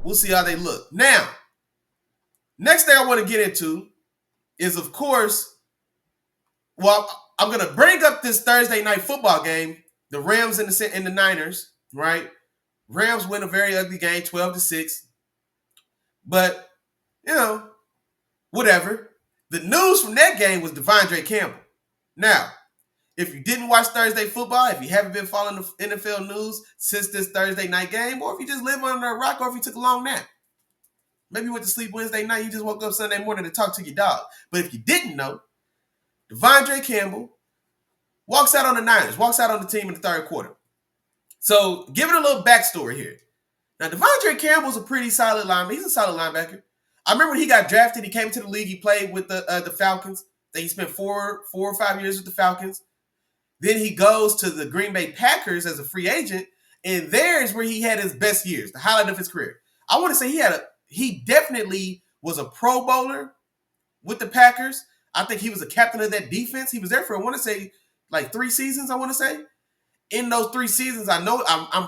We'll see how they look. Now, next thing I want to get into is, of course, well, I'm going to bring up this Thursday night football game, the Rams and the Niners, right? Rams win a very ugly game, 12-6. But, whatever. The news from that game was Devondre Campbell. Now, if you didn't watch Thursday football, if you haven't been following the NFL news since this Thursday night game, or if you just live under a rock, or if you took a long nap, maybe you went to sleep Wednesday night, you just woke up Sunday morning to talk to your dog. But if you didn't know, Devondre Campbell walks out on the Niners, walks out on the team in the third quarter. So, give it a little backstory here. Now, Devondre Campbell's a pretty solid linebacker. He's a solid linebacker. I remember when he got drafted, he came to the league, he played with the Falcons. Then he spent 4 or 5 years with the Falcons. Then he goes to the Green Bay Packers as a free agent, and there's where he had his best years, the highlight of his career. I want to say he definitely was a Pro Bowler with the Packers. I think he was a captain of that defense. He was there for, I want to say, like 3 seasons, I want to say. In those 3 seasons, I'm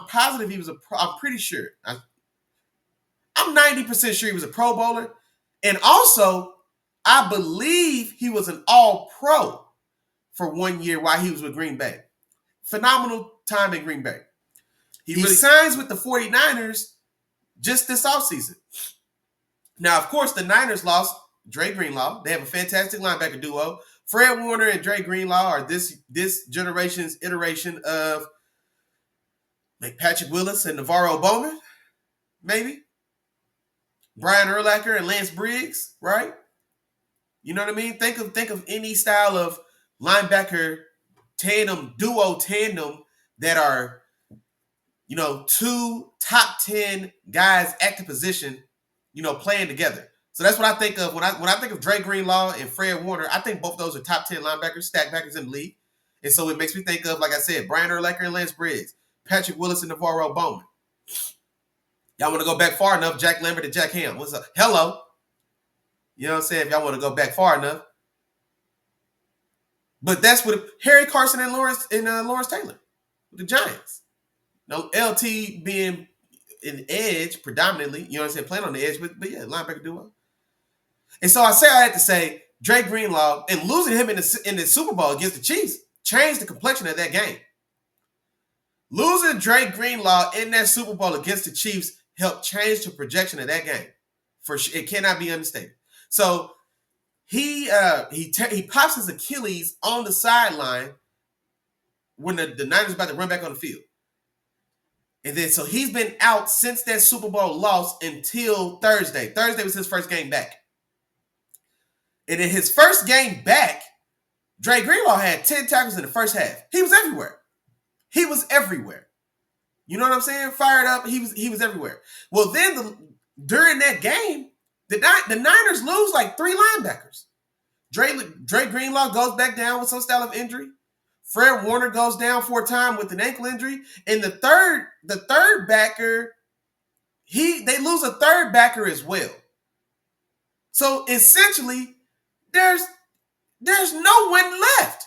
positive he was I'm pretty sure. I'm 90% sure he was a Pro Bowler. And also, I believe he was an All-Pro for 1 year while he was with Green Bay. Phenomenal time in Green Bay. He signs with the 49ers just this offseason. Now, of course, the Niners lost Dre Greenlaw. They have a fantastic linebacker duo. Fred Warner and Dre Greenlaw are this generation's iteration of like Patrick Willis and Navarro Bowman, maybe. Brian Urlacher and Lance Briggs, right? You know what I mean? Think of any style of linebacker duo tandem that are, 2 top 10 guys at the position, playing together. So that's what I think of when I think of Dre Greenlaw and Fred Warner. I think both those are top 10 linebackers, stackbackers in the league. And so it makes me think of, like I said, Brian Urlacher and Lance Briggs, Patrick Willis and Navarro Bowman. Y'all want to go back far enough, Jack Lambert and Jack Ham. What's up? Hello. You know what I'm saying? If y'all want to go back far enough. But that's what Harry Carson and Lawrence Taylor with the Giants. LT being an edge predominantly, you know what I'm saying, playing on the edge, but yeah, linebacker duo. And so I had to say Dre Greenlaw and losing him in the Super Bowl against the Chiefs changed the complexion of that game. Losing Dre Greenlaw in that Super Bowl against the Chiefs helped change the projection of that game. For sure, it cannot be understated. So he pops his Achilles on the sideline when the Niners about to run back on the field. And then so he's been out since that Super Bowl loss until Thursday. Thursday was his first game back. And in his first game back, Dre Greenlaw had 10 tackles in the first half. He was everywhere. You know what I'm saying? Fired up. He was everywhere. Well, then during that game, the Niners lose like 3 linebackers. Dre Greenlaw goes back down with some style of injury. Fred Warner goes down for a time with an ankle injury. And the third backer, they lose a third backer as well. So essentially, there's no one left.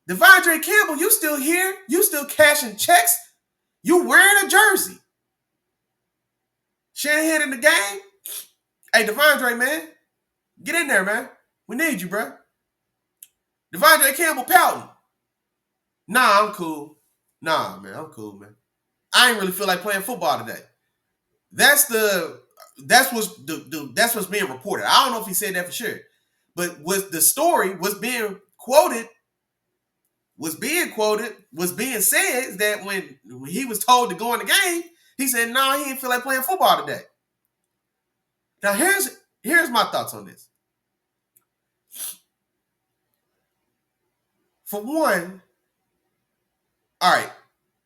Devondre Campbell, you still here? You still cashing checks? You wearing a jersey? Shanahan in the game? Hey, Devondre, man, get in there, man. We need you, bro. Devondre Campbell pouting. Nah, I'm cool. Nah, man, I'm cool, man. I ain't really feel like playing football today. That's what's being reported. I don't know if he said that for sure, but the story was being said that when he was told to go in the game, he said, "No, he didn't feel like playing football today." Now here's my thoughts on this. For one, all right,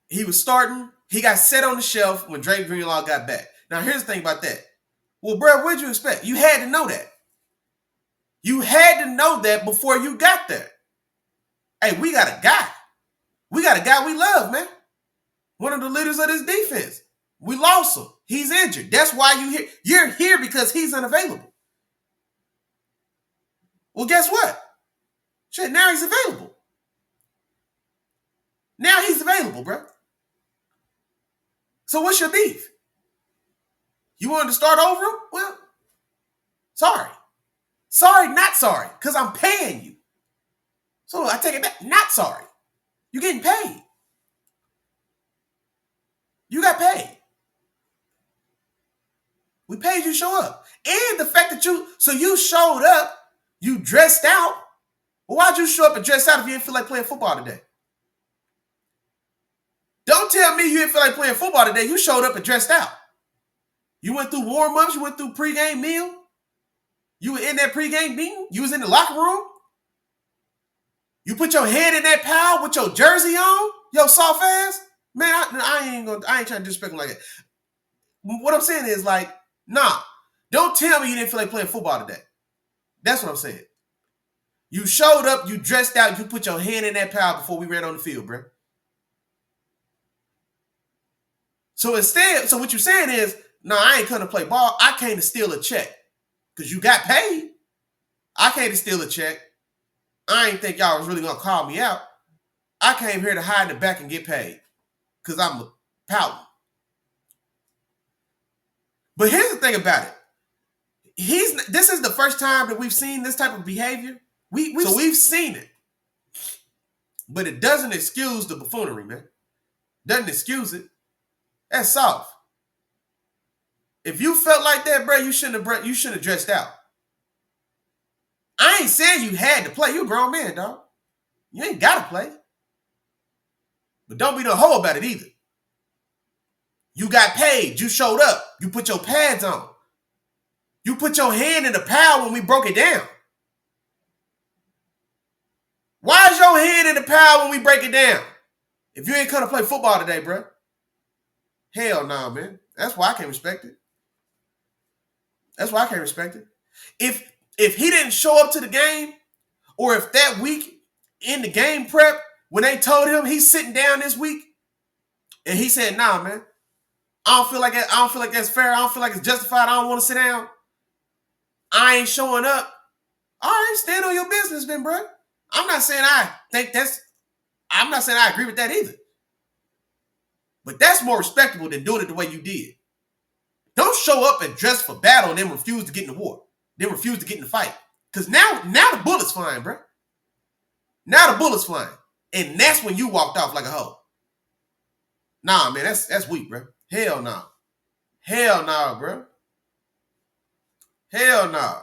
he was starting. He got set on the shelf when Dre Greenlaw got back. Now, here's the thing about that. Well, bro, what'd you expect? You had to know that. You had to know that before you got there. Hey, we got a guy. We got a guy we love, man. One of the leaders of this defense. We lost him. He's injured. That's why you're here. You're here because he's unavailable. Well, guess what? Shit, now he's available. Now he's available, bro. So what's your beef? You wanted to start over? Well, sorry. Sorry, not sorry, because I'm paying you. So I take it back. Not sorry. You're getting paid. You got paid. We paid you to show up. And the fact that you showed up, you dressed out. Well, why'd you show up and dress out if you didn't feel like playing football today? Don't tell me you didn't feel like playing football today. You showed up and dressed out. You went through warm-ups. You went through pregame meal. You were in that pregame meeting. You was in the locker room. You put your head in that pile with your jersey on. Yo, soft ass. Man, I ain't trying to disrespect him like that. What I'm saying is like, nah. Don't tell me you didn't feel like playing football today. That's what I'm saying. You showed up, you dressed out, you put your hand in that pile before we ran on the field, bro. So what you're saying is, no, I ain't come to play ball. I came to steal a check. Because you got paid. I came to steal a check. I ain't think y'all was really going to call me out. I came here to hide in the back and get paid. Because I'm pouting. But here's the thing about it. This is the first time that we've seen this type of behavior. We've seen it. But it doesn't excuse the buffoonery, man. Doesn't excuse it. That's soft. If you felt like that, bro, you shouldn't have dressed out. I ain't saying you had to play. You a grown man, dog. You ain't got to play. But don't be no hoe about it either. You got paid. You showed up. You put your pads on. You put your hand in the pile when we broke it down. Why is your hand in the pile when we break it down? If you ain't come to play football today, bro. Hell no, man. That's why I can't respect it. That's why I can't respect it. If he didn't show up to the game, or if that week in the game prep, when they told him he's sitting down this week, and he said, nah, man, I don't feel like that's fair. I don't feel like it's justified. I don't want to sit down. I ain't showing up. All right, stand on your business then, bro. I'm not saying I agree with that either. But that's more respectable than doing it the way you did. Don't show up and dress for battle and then refuse to get in the war. Then refuse to get in the fight. Because now the bullet's flying, bro. Now the bullet's flying. And that's when you walked off like a hoe. Nah, man, that's weak, bro. Hell no. Hell no, bro. Hell no.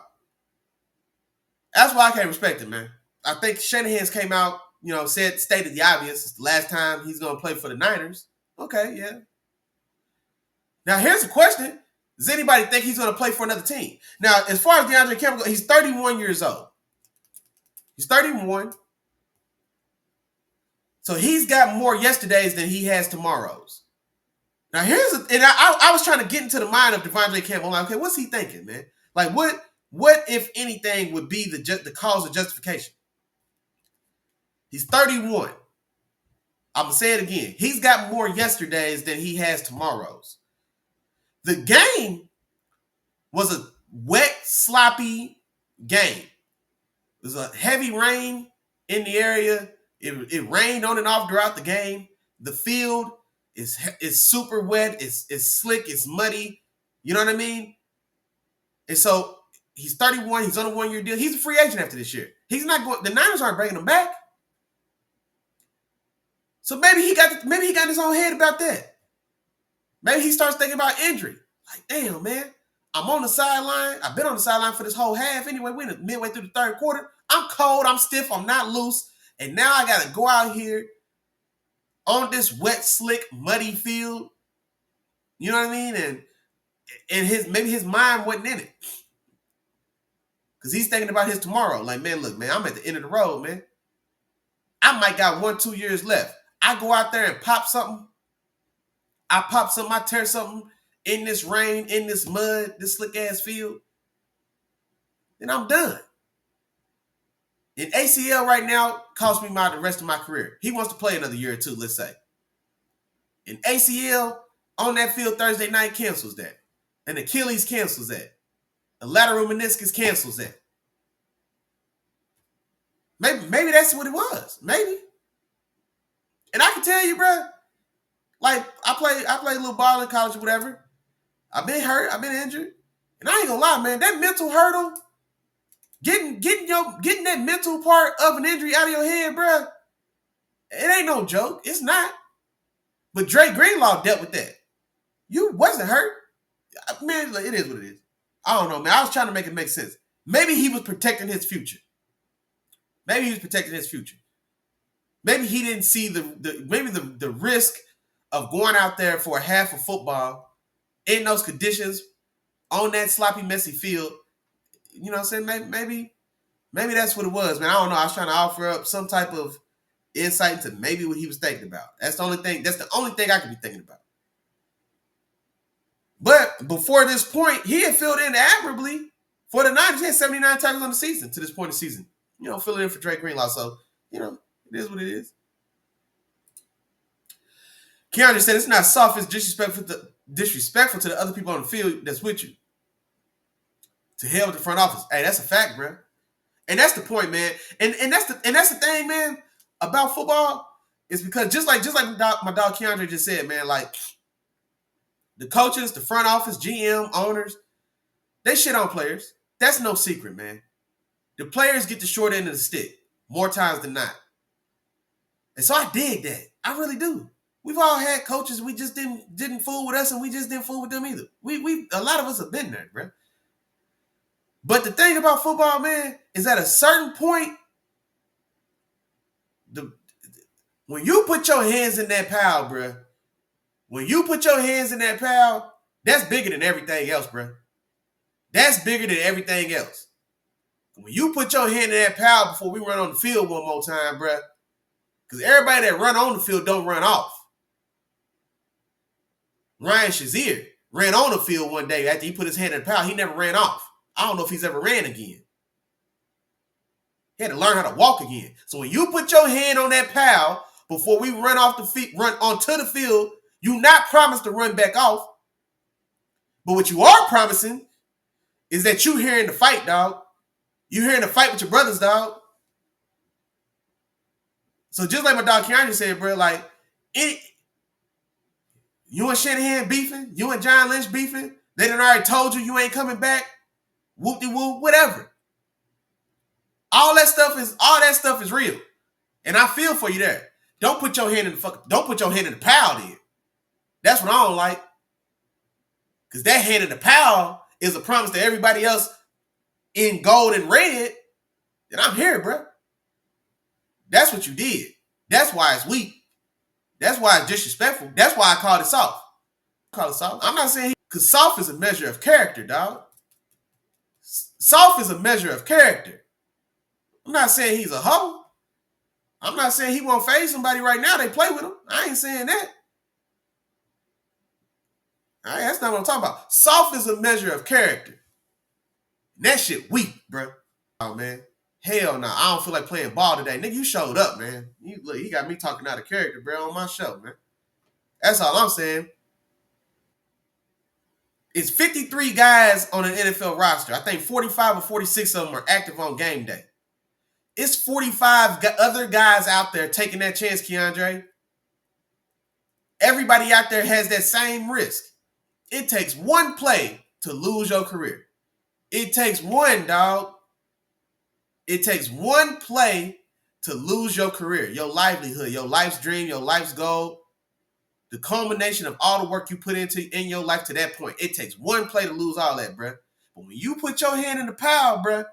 That's why I can't respect it, man. I think Shanahan's came out, stated the obvious. It's the last time he's going to play for the Niners. Okay, yeah. Now, here's the question. Does anybody think he's going to play for another team? Now, as far as Devondre Campbell goes, he's 31 years old. He's 31. So he's got more yesterdays than he has tomorrows. Now, I was trying to get into the mind of Devondre Campbell. I'm like, okay, what's he thinking, man? Like, what if anything would be the cause of justification? He's 31. I'm going to say it again. He's got more yesterdays than he has tomorrows. The game was a wet, sloppy game. It was a heavy rain in the area. It rained on and off throughout the game. The field is super wet. It's slick. It's muddy. You know what I mean? And so he's 31. He's on a 1-year deal. He's a free agent after this year. He's not going. The Niners aren't bringing him back. So maybe he got in his own head about that. Maybe he starts thinking about injury. Like, damn, man, I'm on the sideline. I've been on the sideline for this whole half. Anyway, we're midway through the third quarter. I'm cold. I'm stiff. I'm not loose. And now I got to go out here on this wet, slick, muddy field. You know what I mean? And maybe his mind wasn't in it. Because he's thinking about his tomorrow. Like, man, look, man, I'm at the end of the road, man. I might got 1-2 years left. I go out there and pop something. I tear something in this rain, in this mud, this slick-ass field. Then I'm done. And ACL right now cost me the rest of my career. He wants to play another year or two, let's say. And ACL on that field Thursday night cancels that. And Achilles cancels that. The lateral meniscus cancels that. Maybe that's what it was. Maybe. And I can tell you, bro, like I played a little ball in college or whatever. I've been hurt. I've been injured. And I ain't gonna lie, man, that mental hurdle, getting that mental part of an injury out of your head, bro, it ain't no joke. It's not. But Dre Greenlaw dealt with that. You wasn't hurt. Man, it is what it is. I don't know, man. I was trying to make it make sense. Maybe he was protecting his future. Maybe he was protecting his future. Maybe he didn't see the risk of going out there for a half of football in those conditions on that sloppy, messy field. You know what I'm saying? Maybe that's what it was, man. I don't know. I was trying to offer up some type of insight into maybe what he was thinking about. That's the only thing I could be thinking about. But before this point, he had filled in admirably for the Niners. He had 79 tackles on the season to this point of the season. Filling in for Dre Greenlaw. So, it is what it is. Keandre said it's not soft, it's disrespectful to the other people on the field that's with you. To hell with the front office. Hey, that's a fact, bro. And that's the point, man. And that's the thing, man, about football, is because just like my dog Keandre just said, man, like the coaches, the front office, GM, owners, they shit on players. That's no secret, man. The players get the short end of the stick more times than not. And so I dig that. I really do. We've all had coaches we just didn't fool with us, and we just didn't fool with them either. We a lot of us have been there, bro. But the thing about football, man, is at a certain point, when you put your hands in that pile, bro, that's bigger than everything else, bro. That's bigger than everything else. When you put your hand in that pile before we run on the field one more time, bro, because everybody that run on the field don't run off. Ryan Shazier ran on the field one day after he put his hand in the pile. He never ran off. I don't know if he's ever ran again. He had to learn how to walk again. So when you put your hand on that pile before we run onto the field, you not promised to run back off. But what you are promising is that you hearing the fight, dog. You hearing the fight with your brothers, dog. So just like my dog Keandre said, bro, like you and Shanahan beefing, you and John Lynch beefing, they done already told you ain't coming back. Whoop-de-whoop, whatever. All that stuff is real. And I feel for you there. Don't put your hand in the pile then. That's what I don't like. Because that hand in the pile is a promise to everybody else in gold and red that I'm here, bro. That's what you did. That's why it's weak. That's why it's disrespectful. That's why I called it soft. I'm not saying because soft is a measure of character, dog. Soft is a measure of character. I'm not saying he's a hoe. I'm not saying he won't fade somebody right now. They play with him. I ain't saying that. All right, that's not what I'm talking about. Soft is a measure of character. And that shit weak, bro. Oh, man. Hell no. I don't feel like playing ball today. Nigga, you showed up, man. You got me talking out of character, bro, on my show, man. That's all I'm saying. It's 53 guys on an NFL roster. I think 45 or 46 of them are active on game day. It's 45 other guys out there taking that chance, Keandre. Everybody out there has that same risk. It takes one play to lose your career. It takes one, dog. It takes one play to lose your career, your livelihood, your life's dream, your life's goal. The culmination of all the work you put in your life to that point. It takes one play to lose all that, bro. But when you put your hand in the pile, bro,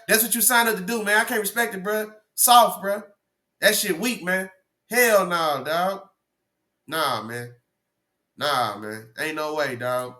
that's what you signed up to do, man. I can't respect it, bro. Soft, bro. That shit weak, man. Hell no, dog. Nah, man. Ain't no way, dog.